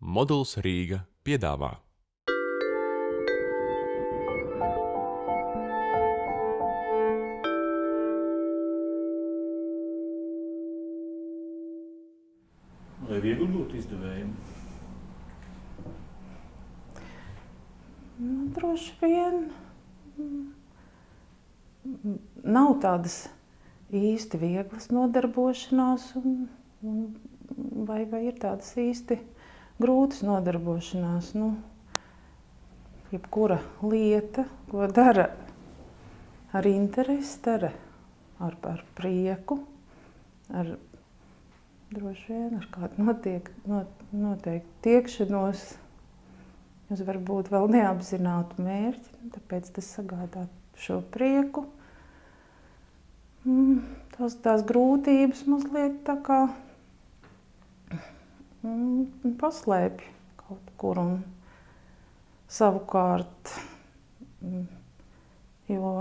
Moduls Rīga piedāvā. Vai viegli būt izdevējiem? Droši vien nav tādas īsti vieglas nodarbošanās, vai ir tādas īsti grūtas nodarbošanās. Jebkura lieta, ko dara ar interesi, dara ar prieku, droši vien ar kādu noteikti tiekšanos, uz varbūt vēl neapzinātu mērķi, tāpēc tas sagādā šo prieku. Tās grūtības mazliet tā kā paslēpj kaut kur, un savukārt, jo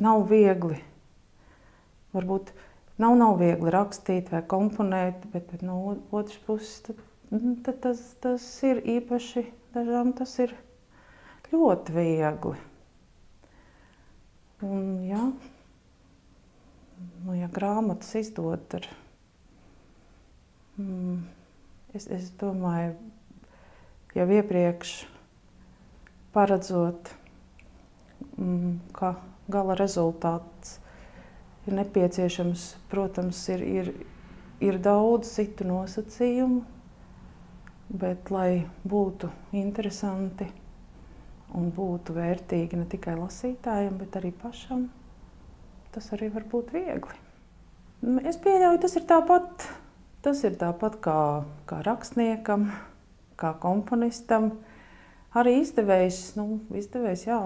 nav viegli, varbūt nav viegli rakstīt vai komponēt, bet no otras puses tad tas ir īpaši, dažām tas ir ļoti viegli. Un ja grāmatas izdot ar, es domāju, jau iepriekš paredzot, ka gala rezultāts ir nepieciešams, protams, ir daudz citu nosacījumu, bet lai būtu interesanti un būtu vērtīgi ne tikai lasītājiem, bet arī pašam, tas arī var būt viegli. Es pieļauju, tas ir tāpat kā rakstniekam, kā komponistam. Arī izdevējs, jā,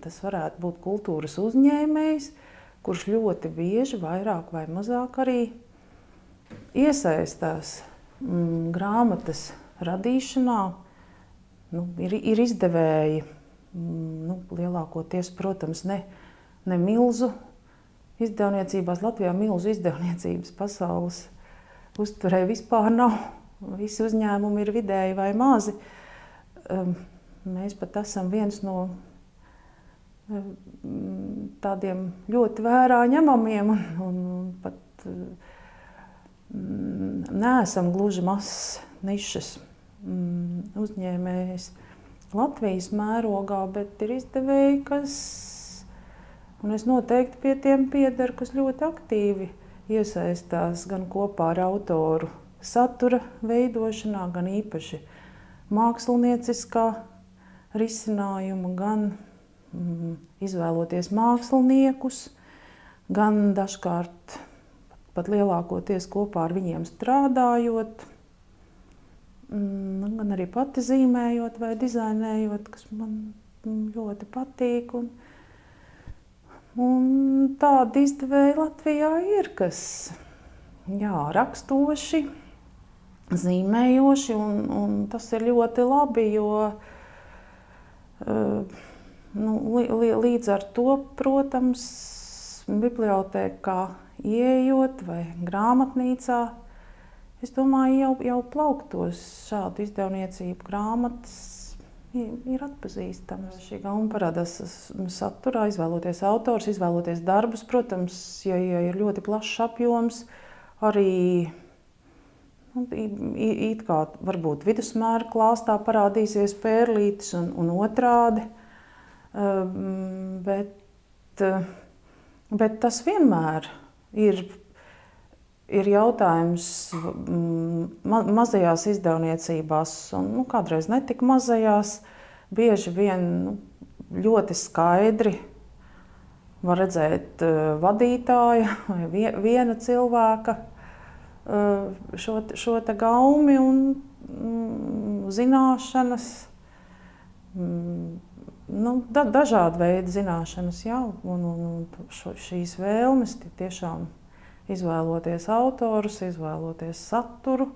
tas varētu būt kultūras uzņēmējs, kurš ļoti bieži, vairāk vai mazāk arī iesaistās grāmatas radīšanā. Ir izdevēji, lielākoties, protams, ne milzu izdevniecībās. Latvijā milzu izdevniecības pasaules uztverē vispār nav. Visi uzņēmumi ir vidēji vai mazi. Mēs pat esam viens no tādiem ļoti vērā ņemamiem un pat neesam gluži mazs nišas uzņēmējs Latvijas mērogā, bet ir izdevēji, un es noteikti pie tiem piederu, kas ļoti aktīvi iesaistās gan kopā ar autoru satura veidošanā, gan īpaši mākslinieciskā risinājuma, gan izvēloties māksliniekus, gan dažkārt pat lielākoties kopā ar viņiem strādājot, gan arī pati zīmējot vai dizainējot, kas man ļoti patīk. Un tādi izdevēji Latvijā ir, kas rakstoši, zīmējoši, un tas ir ļoti labi, jo līdz ar to, protams, bibliotēkā ieejot vai grāmatnīcā, es domāju, jau plauktos šādu izdevniecību grāmatas ir atpazīstamas. Šī gauma parādās saturā, izvēloties autors, izvēloties darbus. Protams, ja ir ļoti plašs apjoms, arī it kā varbūt vidusmēra klāstā parādīsies pērlītes un otrādi. Bet tas vienmēr ir jautājums mazajās izdevniecībās, un kādreiz netik mazajās, bieži vien ļoti skaidri var redzēt vadītāja vai viena cilvēka šo te gaumi un zināšanas, dažādi veidi zināšanas, jā, un šīs vēlmes tiešām izvēloties autorus, izvēloties saturu,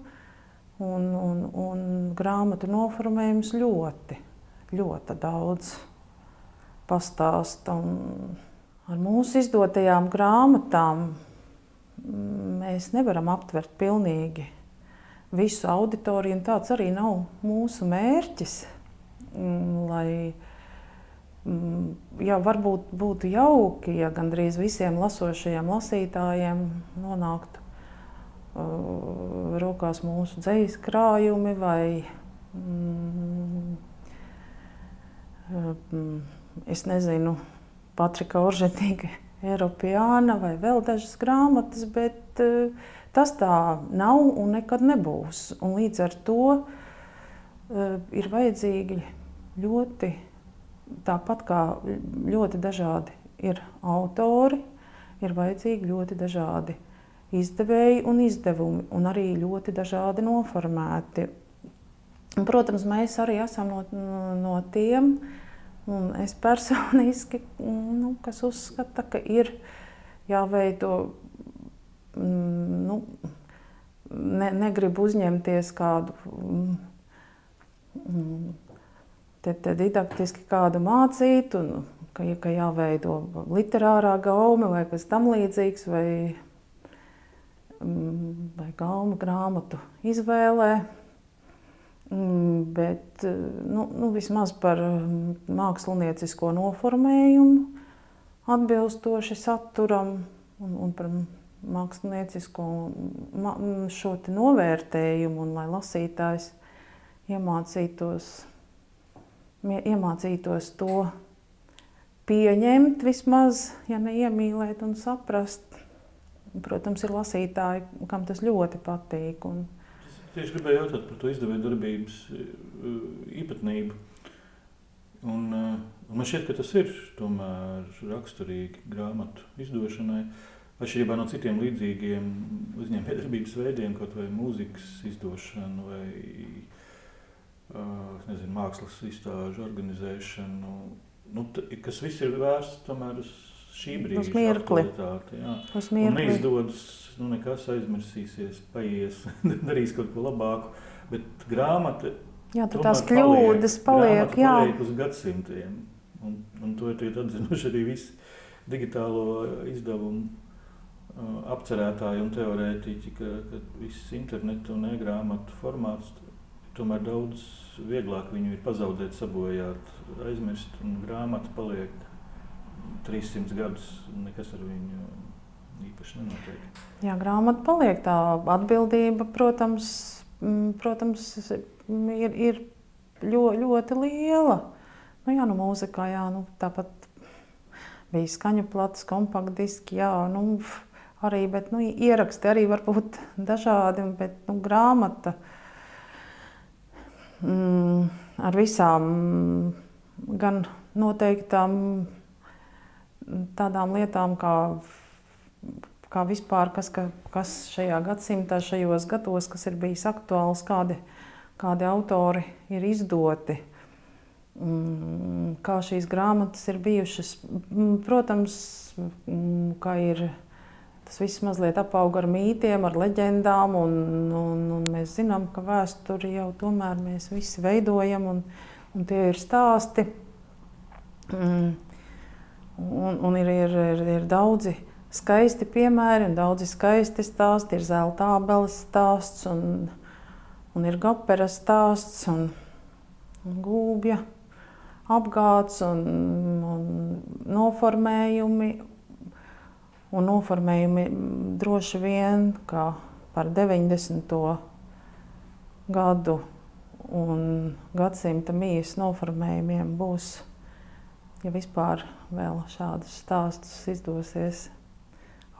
un grāmatu noformējums ļoti daudz pastāsta. Un ar mūsu izdotajām grāmatām mēs nevaram aptvert pilnīgi visu auditoriju, un tāds arī nav mūsu mērķis, lai varbūt būtu jauki, ja gandrīz visiem lasošajiem lasītājiem nonāktu rokās mūsu dzejas krājumi vai es nezinu, Patrika Oržetīga Eiropiāna vai vēl dažas grāmatas, bet tas tā nav un nekad nebūs. Un līdz ar to ir vajadzīgi ļoti, tāpat kā ļoti dažādi ir autori, ir vajadzīgi ļoti dažādi izdevēji un izdevumi, un arī ļoti dažādi noformēti. Un, protams, mēs arī esam no tiem, un es personiski, kas uzskata, ka ir jāveido, negribu uzņemties kādu te didaktiski kādu mācīt, un ka jāveido literārā gaume vai kas tam līdzīgs, vai gaume grāmatu izvēlē. Bet vismaz par māksliniecisko noformējumu atbilstoši saturam un par māksliniecisko šo te novērtējumu, un lai lasītājs iemācītos to pieņemt vismaz, ja ne iemīlēt un saprast. Protams, ir lasītāji, kam tas ļoti patīk. Tieši gribēju jautāt par to izdevēju darbības īpatnību. Un man šķiet, ka tas ir tomēr raksturīgi grāmatu izdošanai. Atšķirībā no citiem līdzīgiem uzņēmējdarbības veidiem, kaut vai mūzikas izdošanu vai mākslas izstāžu organizēšanu, kas viss ir vērsts tomēr uz šī brīža aktualitāti. Un neizdodas, nekas aizmirsīsies, paies, darīs kaut ko labāku, bet grāmata tās kļūdas paliek uz gadsimtiem. Un to ir atzinuši arī visi digitālo izdevumu apcerētāji un teorētiķi, ka viss internetu un e-grāmatu formāts tomēr daudz vieglāk viņu ir pazaudēt, sabojāt, aizmirst, un grāmata paliek 300 gadus, un nekas ar viņu īpaši nenotiek. Jā, grāmata paliek, tā atbildība, protams, ir ļoti liela. Mūzikā, tāpat bija skaņu plates, kompaktdiski, arī, bet ieraksti arī var būt dažādi, bet grāmata ar visām gan noteiktām tādām lietām, kā vispār, kas šajā gadsimtā, šajos gados, kas ir bijis aktuāls, kādi autori ir izdoti, kā šīs grāmatas ir bijušas. Protams, kā ir tas viss mazliet apauga ar mītiem, ar leģendām, un mēs zinām, ka vēsturi jau tomēr mēs visi veidojam, un tie ir stāsti. Un ir daudzi skaisti piemēri un daudzi skaisti stāsti. Ir Zelta ābeles stāsts un ir Gapera stāsts un Gulbja apgāds un noformējumi. Un noformējumi droši vien, kā par 90. gadu un gadsimta mijas noformējumiem būs, ja vispār vēl šādus stāstus izdosies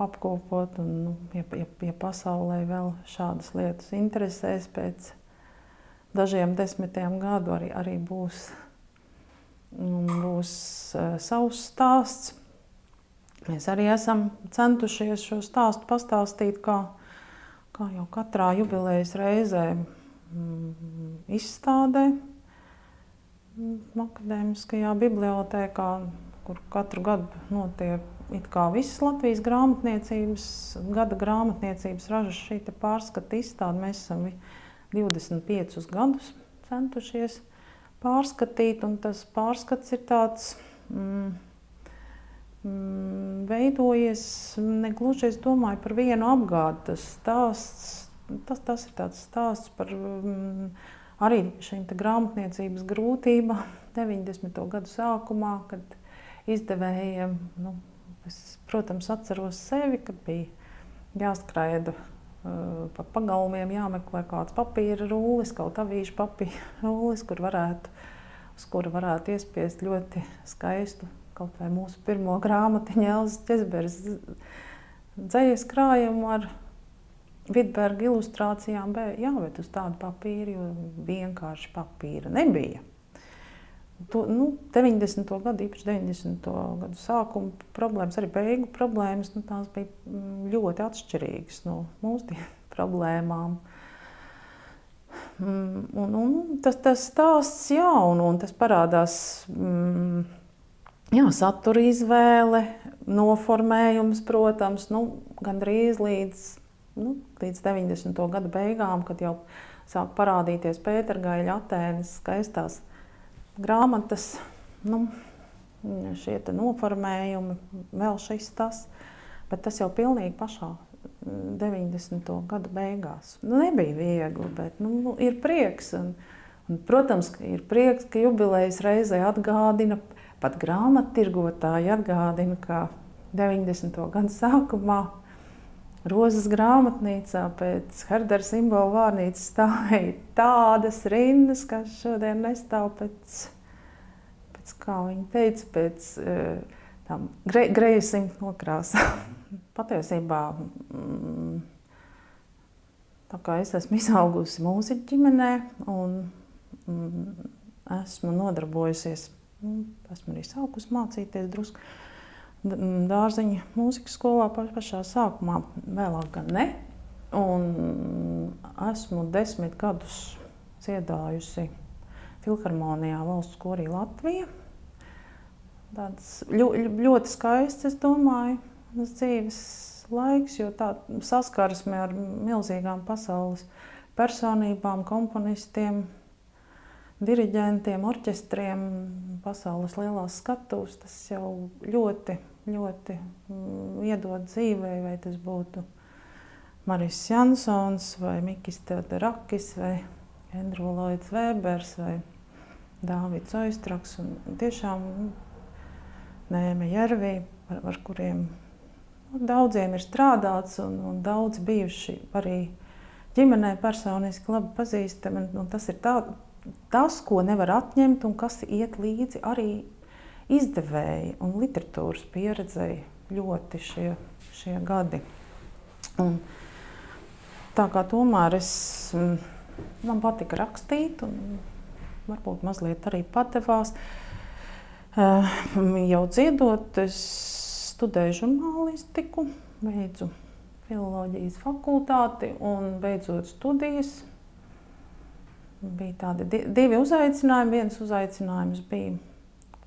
apkopot, un ja pasaulē vēl šādas lietas interesēs, pēc dažiem desmitiem gadu arī būs savs stāsts. Mēs arī esam centušies šo stāstu pastāstīt, kā jau katrā jubilejas reizē izstādē Akadēmiskajā bibliotēkā, kur katru gadu notiek it kā visas Latvijas gada grāmatniecības ražas šī pārskata izstāde. Mēs esam 25 gadus centušies pārskatīt, un tas pārskats ir tāds veidojies negluži, es domāju, par vienu apgādi. Tas stāsts tas ir tāds stāsts par arī šīm te grāmatniecības grūtībām 90. gadu sākumā, kad izdevējiem, es, protams, atceros sevi, kad bija jāskraida pa pagalmiem, jāmeklē kāds papīra rūlis, kaut avīžu papīra rūlis, uz kura varētu iespiest ļoti skaistu, kaut vai mūsu pirmo grāmatiņu Elzas Ķezberes dzejas krājumu ar Vidberga ilustrācijām, bet uz tādu papīru, jo vienkārši papīra nebija. 90. gadu, īpaši 90. gadu sākuma problēmas, arī beigu problēmas, tās bija ļoti atšķirīgas no mūsdienu problēmām. Tas stāsts, un tas parādās, satura izvēle, noformējums, protams, gandrīz līdz 90. gadu beigām, kad jau sāk parādīties Pētergaiļa Atēnas skaistās grāmatas, šie te noformējumi, vēl šis tas, bet tas jau pilnīgi pašā 90. gadu beigās. Nebija viegli, bet ir prieks. Un, protams, ka ir prieks, ka jubilejas reizē atgādina, pat grāmattirgotāji atgādina, ka 90. gadu sākumā Rozes grāmatnīcā pēc Herdera simbolu vārnīcas stāvēja tādas rindas, kas šodien nestāv pēc kā viņi teica, pēc tām grejusim nokrāsām. Patiesībā, tā kā es esmu izaugusi mūziķu ģimenē un esmu nodarbojusies, esmu arī sākusi mācīties drusku Dārziņa mūzikas skolā pašā sākumā, vēlāk gan ne. Un esmu 10 gadus dziedājusi Filharmonijā Valsts korī Latvija. Tāds ļoti skaists, es domāju, tas dzīves laiks, jo tā saskarsme ar milzīgām pasaules personībām, komponistiem, diriģentiem, orķestriem, pasaules lielās skatuves, tas jau ļoti iedod dzīvē, vai tas būtu Maris Jansons, vai Mikis Teodorakis, vai Endru Lloyds Webers, vai Dāvids Oistraks, un tiešām Nēme Jervī, ar kuriem daudziem ir strādāts, un daudz bijuši arī ģimenē personiski labi pazīstami, un tas ir tas, ko nevar atņemt un kas iet līdzi arī izdevēji un literatūras pieredzei ļoti šie gadi. Un tā kā tomēr man patika rakstīt un varbūt mazliet arī padevās. Jau dziedot, es studēju žurnālistiku, beidzu filoloģijas fakultāti un beidzot studijas. Bija tādi divi uzaicinājumi. Viens uzaicinājums bija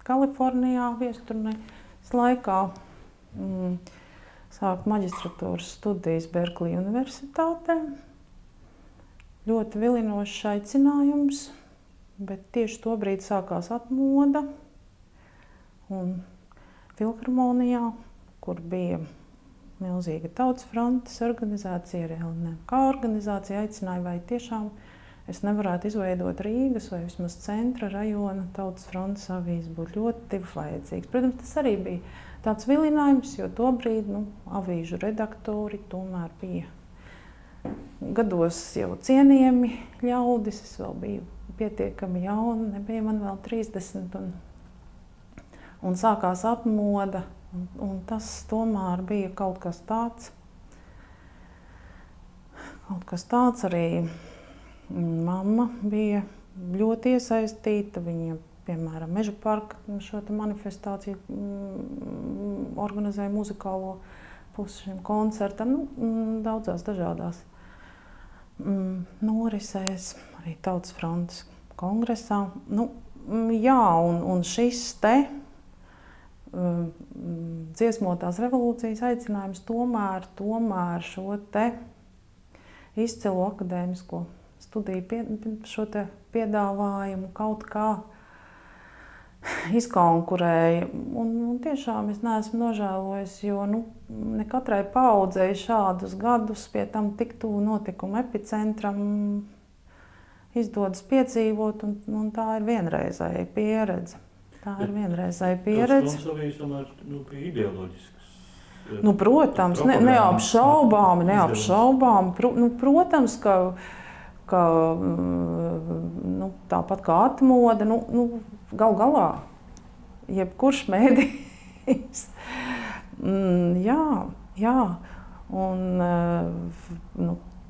Kalifornijā viesturnejas laikā sākt maģistratūras studijas Berklī universitātē. Ļoti vilinošs aicinājums, bet tieši tobrīd sākās atmoda. Un Filharmonijā, kur bija milzīga Tautas frontes organizācija, arī LNK organizācija, aicināja, vai tiešām es nevarētu izveidot Rīgas vai vismaz centra rajona Tautas frontes avīzi, būtu ļoti vajadzīgs. Protams, tas arī bija tāds vilinājums, jo tobrīd avīžu redaktori tomēr bija gados jau cienījami ļaudis. Es vēl biju pietiekami jauna, nebija man vēl 30. Un sākās atmoda, un tas tomēr bija kaut kas tāds. Arī mamma bija ļoti iesaistīta. Viņa, piemēram, Meža parka šo manifestāciju organizēja muzikālo pusi šim koncertam, daudzās dažādās norisēs, arī Tautas frontes kongresā. Un šis te dziesmotās revolūcijas aicinājums tomēr šo te izcilu akadēmisko studiju šo te piedāvājumu kaut kā izkonkurēja. Un tiešām es neesmu nožēlojis, jo ne katrai paaudzei šādus gadus pie tam tik tuvu notikumu epicentram izdodas piedzīvot, un tā ir vienreizēja pieredze. Tā ir vienreizēja pieredze. Tas konsolijas tomēr bija ideoloģisks. Protams, neapšaubām. Protams, ka tāpat kā atmoda, gal galā, jebkurš mēdījis. Jā. Un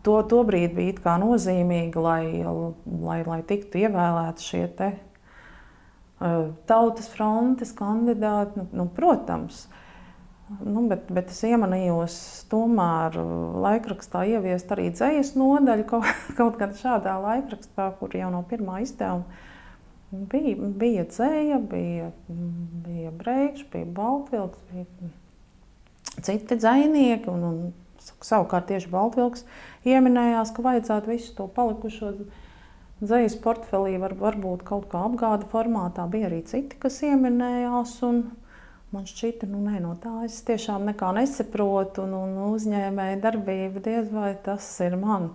to brīdi bija it kā nozīmīgi, lai tiktu ievēlēti šie te Tautas frontes kandidāti, protams. Bet es iemanījos tomēr laikrakstā ieviest arī dzejas nodaļu, kaut gan šādā laikrakstā, kur jau no pirmā izdevuma bija dzeja, bija Breikšs, bija Baltvilks, bija citi dzejnieki, un savukārt tieši Baltvilks ieminējās, ka vajadzētu visu to palikušo dzejas portfelī varbūt kaut kā apgāda formātā. Bija arī citi, kas ieminējās, un man šķita, no tā es tiešām nekā nesaprotu, un uzņēmēja darbība diez vai tas ir man.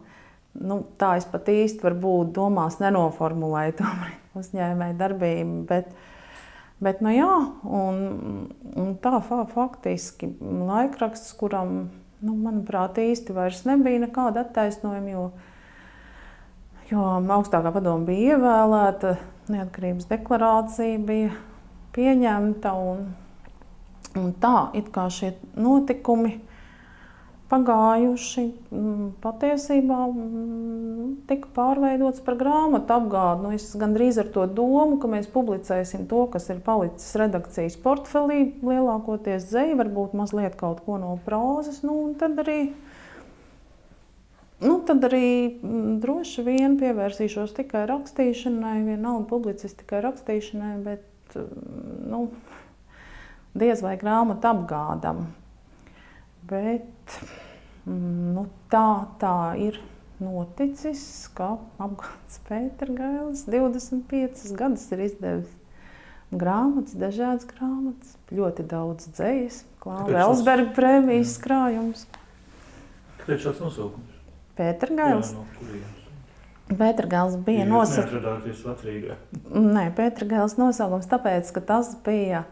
Tā es pat īsti varbūt domās nenoformulēju tomēr uzņēmēja darbību, bet jā, un tā faktiski laikraksts, kuram, manuprāt, īsti vairs nebija nekāda attaisnojuma, jo augstākā padome bija ievēlēta, neatkarības deklarācija bija pieņemta, un tā, it kā šie notikumi pagājuši, patiesībā tika pārveidots par grāmatu apgādi. Es gandrīz ar to domu, ka mēs publicēsim to, kas ir palicis redakcijas portfelī, lielākoties dzeja, varbūt mazliet kaut ko no prozas, un tad arī droši vien pievērsīšos tikai rakstīšanai, vienalga publicistikai rakstīšanai, bet diez vai grāmatu apgādam. Bet tā ir noticis, ka apgāds Pētergailis 25 gadus ir izdevis grāmatas, dažādas grāmatas, ļoti daudz dzejas, Klāva Elsberga prēmijas krājums. Kāpēc šāds nosaukums? Pētergailis. Jā, no kurienes? Pētergailis bija nosaukums. Jūs neatradāties Vecrīgā? Nē, Pētergailis nosaukums tāpēc, ka tas bija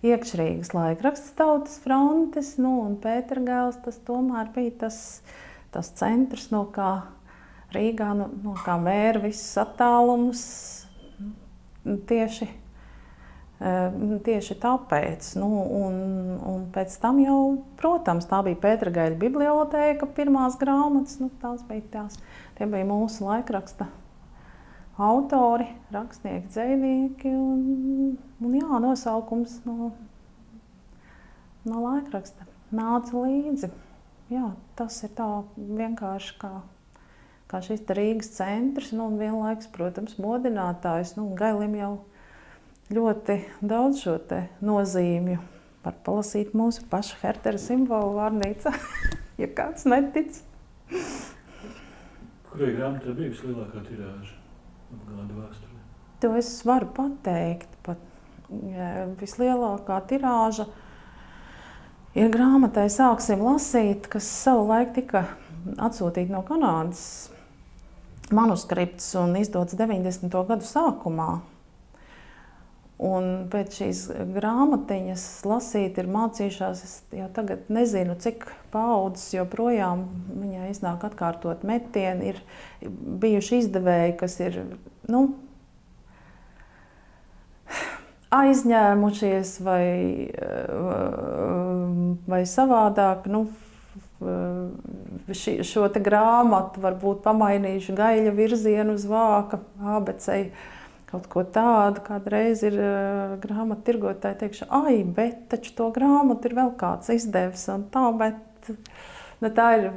iekšrīgas laikraksts Tautas frontes, un Pētergailis tas tomēr bija tas centrs, no kā Rīgā, no kā mēra visus attālumus, tieši tāpēc. Un pēc tam jau, protams, tā bija Pētergaļa bibliotēka, pirmās grāmatas, tie bija mūsu laikraksta autori, rakstnieki, dzejnieki, un jā, nosaukums no laikraksta nāca līdzi. Jā, tas ir tā vienkārši kā šis Rīgas centrs, un vienlaikus, protams, modinātājs. Gailim jau ļoti daudz šo te nozīmju. Var palasīt mūsu pašu Hertera simbolu vārnīcā, ja kāds netic. Kurai grāmatai bija vislielākā tirāža? Apgāda vēsturē. To es varu pateikt. Vislielākā tirāža ir grāmatai Sāksim lasīt, kas savulaik tika atsūtīta no Kanādas manuskripts un izdots 90. gadu sākumā. Un pēc šīs grāmatiņas lasīt ir mācījušās, es jau tagad nezinu, cik paaudzes joprojām viņai iznāk atkārtot metieni, ir bijuši izdevēji, kas ir, aizņēmušies vai savādāk, šo te grāmatu varbūt pamainījuši gaļa virzienu uz vāka, ABC. Kaut ko tādu, kādreiz ir grāmatu tirgotāji teikšu, bet taču to grāmatu ir vēl kāds izdevis un tā, bet tā ir.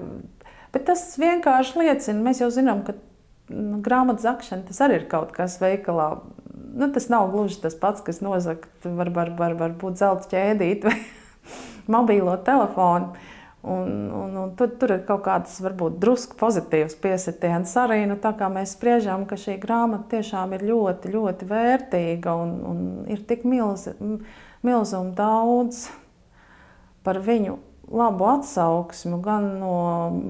Bet tas vienkārši liecina, mēs jau zinām, ka grāmatu zakšana tas arī ir kaut kas veikalā. Tas nav gluži tas pats, kas nozagt varbūt zelta ķēdīt vai mobīlo telefonu. Un tur ir kaut kāds varbūt drusku pozitīvs piesitiens arī, tā kā mēs spriežam, ka šī grāmata tiešām ir ļoti, ļoti vērtīga un ir tik milzum daudz par viņu labu atsauksmi gan no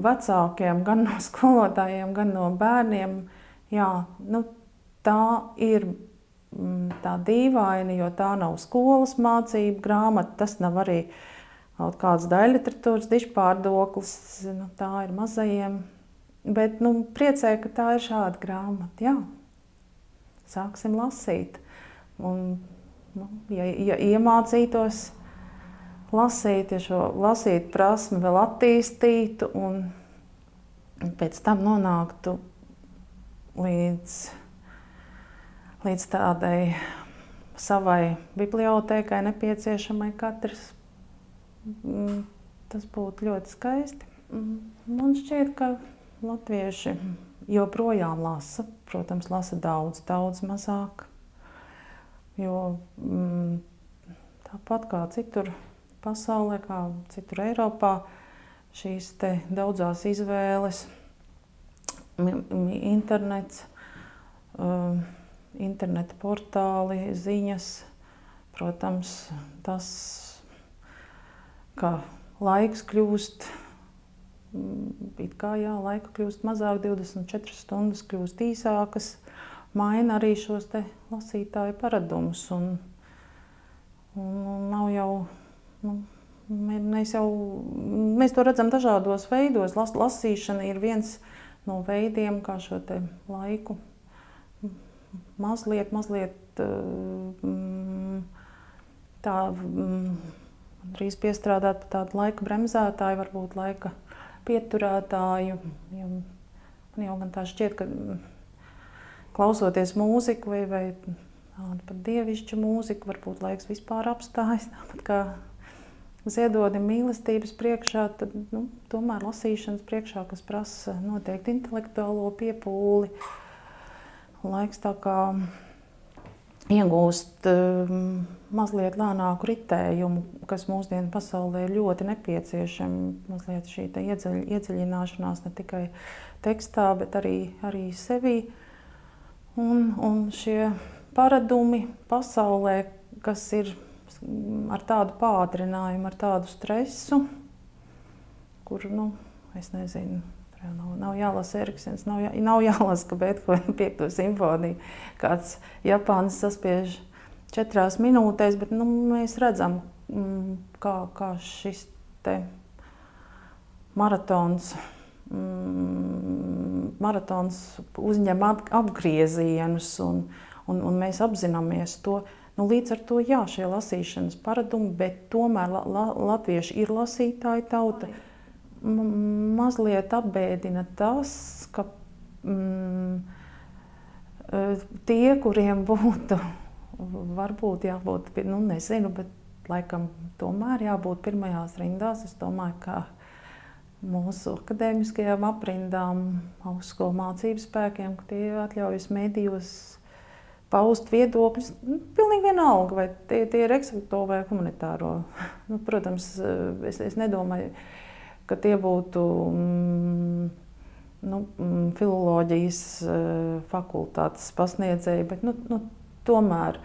vecākiem, gan no skolotājiem, gan no bērniem. Jā, tā ir tā dīvaina, jo tā nav skolas mācību grāmata, tas nav arī kaut kāds daļliteratūras dižpārdoklis, tā ir mazajiem. Bet priecēju, ka tā ir šāda grāmata, jā. Sāksim lasīt. Un, ja iemācītos lasīt, ja šo lasīt prasmi vēl attīstītu un pēc tam nonāktu līdz tādai savai bibliotēkai nepieciešamai katrs, tas būtu ļoti skaisti. Man šķiet, ka latvieši joprojām lasa, protams, lasa daudz mazāk, jo tāpat kā citur pasaulē, kā citur Eiropā, šīs te daudzās izvēles, internets, interneta portāli, ziņas, protams, tas, ka laiks kļūst, laika kļūst mazāk, 24 stundas kļūst īsākas, maina arī šos te lasītāju paradumus un nav jau. Mēs to redzam dažādos veidos. Lasīšana ir viens no veidiem, kā šo te laiku mazliet drīz piestrādāt pie tādu laika bremzētāju, varbūt laika pieturētāju. Man jau gan tā šķiet, ka klausoties mūziku vai tādu pat dievišķu mūziku, varbūt laiks vispār apstājas, tāpat kā ziedodim mīlestības priekšā, tad tomēr lasīšanas priekšā, kas prasa noteikti intelektuālo piepūli. Laiks tā kā iegūst mazliet lēnāku ritējumu, kas mūsdienu pasaulē ir ļoti nepieciešama. Mazliet šī iedziļināšanās ne tikai tekstā, bet arī sevī. Un šie paradumi pasaulē, kas ir ar tādu pātrinājumu, ar tādu stresu, kur, es nezinu, nav jālasa Eriksens, nav jālasa, ka Beethovena 5. simfoniju kāds Japānis saspiež 4 minūtēs, bet mēs redzam, kā šis te maratons uzņem apgriezienus un mēs apzināmies to. Līdz ar to, jā, šie lasīšanas paradumi, bet tomēr latvieši ir lasītāji tauta. Mazliet apbēdina tas, ka tie, kuriem būtu varbūt jābūt, nezinu, bet laikam tomēr jābūt pirmajās rindās, es domāju, ka mūsu akadēmiskajām aprindām, augstskolu mācību spēkiem, ka tie atļaujas medijos paust viedokļus, pilnīgi vienalga, vai tie ir eksakto vai humanitāro. Protams, es nedomāju, ka tie būtu filoloģijas fakultātes pasniedzēji, bet tomēr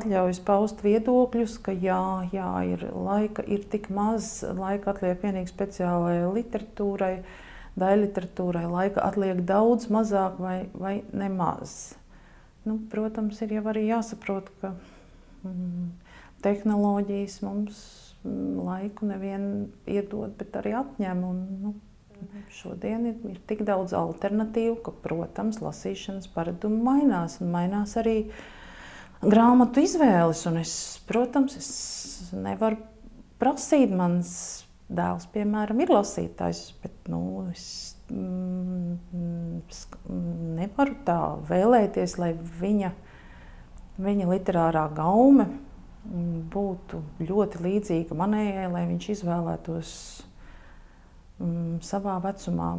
atļaujas paust viedokļus, ka laika ir tik maz, laika atliek vienīgi speciālajai literatūrai, daļliteratūrai, laika atliek daudz mazāk vai nemaz. Protams, ir jau arī jāsaprot, ka tehnoloģijas mums laiku nevien iedod, bet arī atņem. Šodien ir tik daudz alternatīvu, ka, protams, lasīšanas paradumi mainās. Un mainās arī grāmatu izvēles. Un protams, es nevaru prasīt. Mans dēls, piemēram, ir lasītājs, bet es nevaru tā vēlēties, lai viņa literārā gaume būtu ļoti līdzīga manējai, lai viņš izvēlētos savā vecumā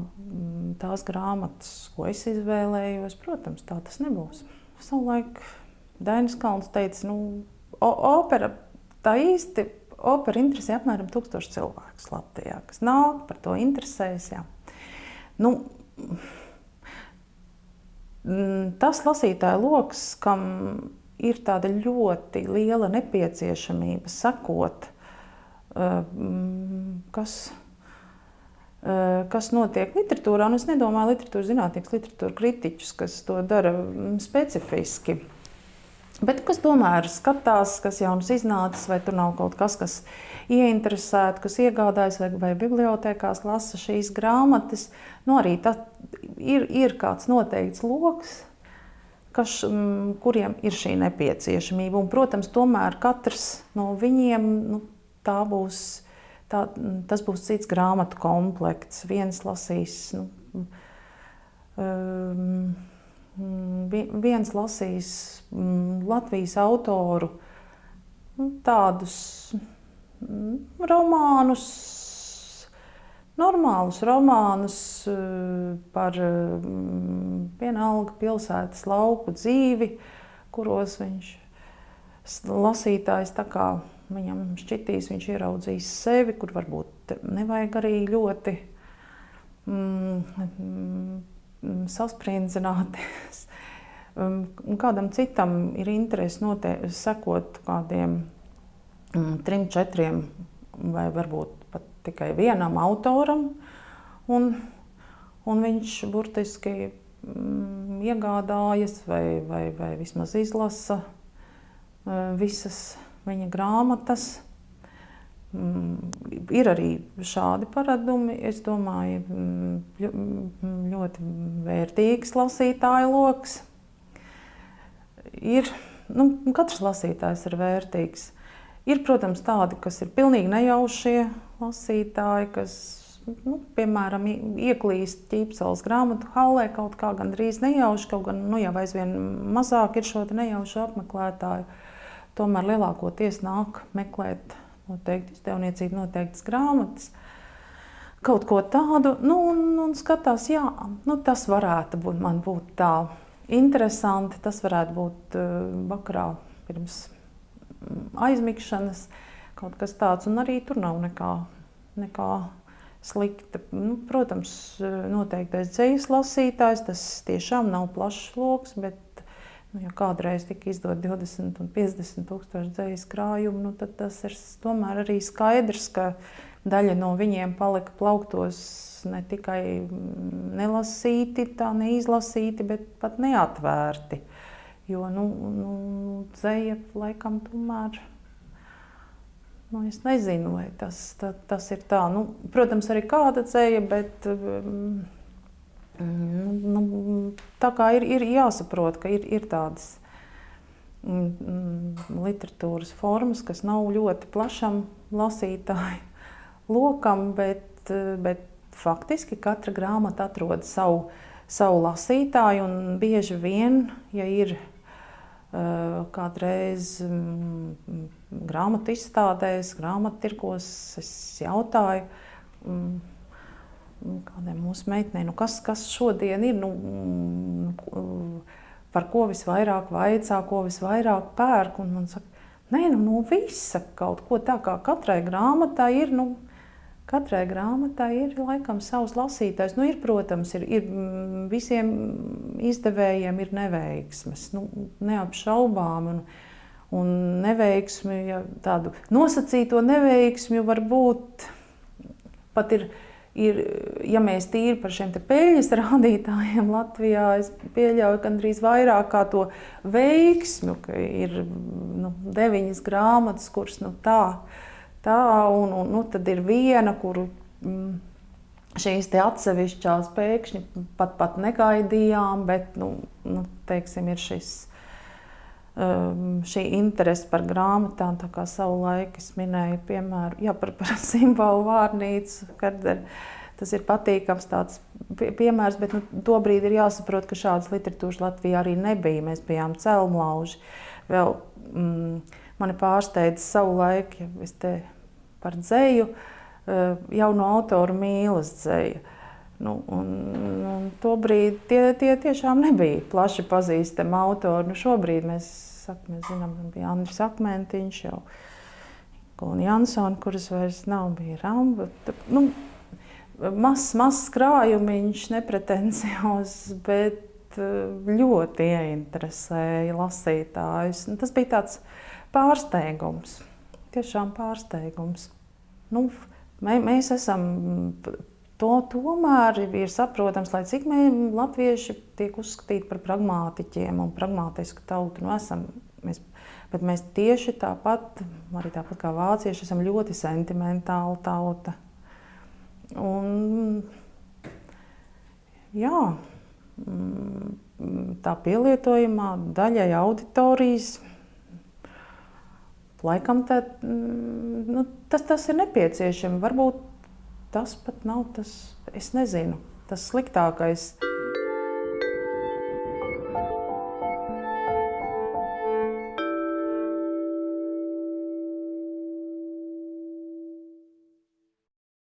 tās grāmatas, ko es izvēlējos. Protams, tā tas nebūs. Savulaik Dainis Kalns teica, opera tā īsti opera interesē apmēram 1000 cilvēkus Latvijā, kas nāk, par to interesējas. Jā. Nu, tas lasītāju loks, kam ir tāda ļoti liela nepieciešamība sekot, kas notiek literatūrā, un es nedomāju literatūras zinātnieks, literatūra kritiķus, kas to dara specifiski. Bet kas tomēr skatās, kas jaunas iznācis, vai tur nav kaut kas, kas ieinteresētu, kas iegādājas vai bibliotēkās lasa šīs grāmatas. Nu, arī ir kāds noteikts loks, kuriem ir šī nepieciešamība. Un, protams, tomēr katrs no viņiem, tas būs cits grāmatu komplekts. Viens lasīs, viens lasīs Latvijas autoru tādus romānus, normālus romānus par vienalga pilsētas lauku dzīvi, kuros viņš lasītājs tā kā viņam šķitīs, viņš ieraudzīs sevi, kur varbūt nevajag arī ļoti sasprindzināt. Kādam citam ir interesi sekot kādiem 3, 4 vai varbūt pat tikai vienam autoram, un viņš burtiski iegādājas vai vismaz izlasa visas viņa grāmatas. Ir arī šādi paradumi, es domāju, ļoti vērtīgs lasītāju loks. Katrs lasītājs ir vērtīgs. Ir, protams, tādi, kas ir pilnīgi nejaušie lasītāji, kas, piemēram, ieklīst Ķīpseles grāmatu hallē kaut kā gandrīz nejauši, kaut gan jau aizvien mazāk ir šo nejaušu apmeklētāju. Tomēr lielākoties nāk meklēt noteikti izdevniecību, noteiktas grāmatas, kaut ko tādu, un skatās, jā, tas varētu būt tā interesanti, tas varētu būt vakarā pirms aizmigšanas, kaut kas tāds, un arī tur nav nekā slikta. Protams, noteiktais dzejas lasītājs, tas tiešām nav plašs loks, bet ja kādreiz tika izdot 20 un 50 tūkstoši dzejas krājumu, tad tas ir tomēr arī skaidrs, ka daļa no viņiem palika plauktos ne tikai nelasīti, tā neizlasīti, bet pat neatvērti. Jo, dzeja laikam tomēr, es nezinu, vai tas ir tā. Protams, arī kāda dzeja, bet tā kā ir jāsaprot, ka ir tādas literatūras formas, kas nav ļoti plašam lasītāju lokam, bet faktiski katra grāmata atrod savu lasītāju, un bieži vien, ja ir kādreiz grāmatu izstādēs, grāmatu tirgos, es jautāju kādiem mūsu meitnei, kas šodien ir, par ko visvairāk vaicā, ko visvairāk pērk, un man saka, visa kaut ko tā, kā katrai grāmatai ir laikam savs lasītājs. Ir, protams, ir visiem izdevējiem ir neveiksmes, neapšaubām, un neveiksmi, tādu nosacīto neveiksmi var būt, pat ir, ja mēs tīri par šiem peļņas rādītājiem Latvijā, es pieļauju gandrīz vairāk kā to veiksmi, ka ir 9 grāmatas, kuras un tad ir viena, kuru šīs atsevišķās pēkšņi pat negaidījām, bet, teiksim, ir šī interese par grāmatām, tā kā savu laiku es minēju, piemēram, par simbolu vārnīcu, kad tas ir patīkams tāds piemērs, bet tobrīd ir jāsaprot, ka šādas literatūras Latvijā arī nebija. Mēs bijām celmlauži. Vēl mani pārsteidza savu laiku, ja es te par dzeju, jauno autoru Mīlas dzeja. Tobrīd tie tiešām nebija plaši pazīstami autori. Šobrīd mēs zinām, bija Andris Akmentiņš jau un Jansoni, kuras vairs nav, bija Ramba. Nu, mazs krājumiņš, nepretenciozs, bet ļoti ieinteresēja lasītājus. Un tas bija tāds pārsteigums, tiešām pārsteigums. Nu, mēs esam, tomēr ir saprotams, lai cik latvieši tiek uzskatīti par pragmātiķiem un pragmātisku tautu. Nu, bet mēs tieši tāpat, arī tāpat kā vācieši, esam ļoti sentimentāla tauta. Un, jā, tā pielietojumā daļai auditorijas, laikam tas ir nepieciešami. Varbūt tas pat nav tas, es nezinu, tas sliktākais.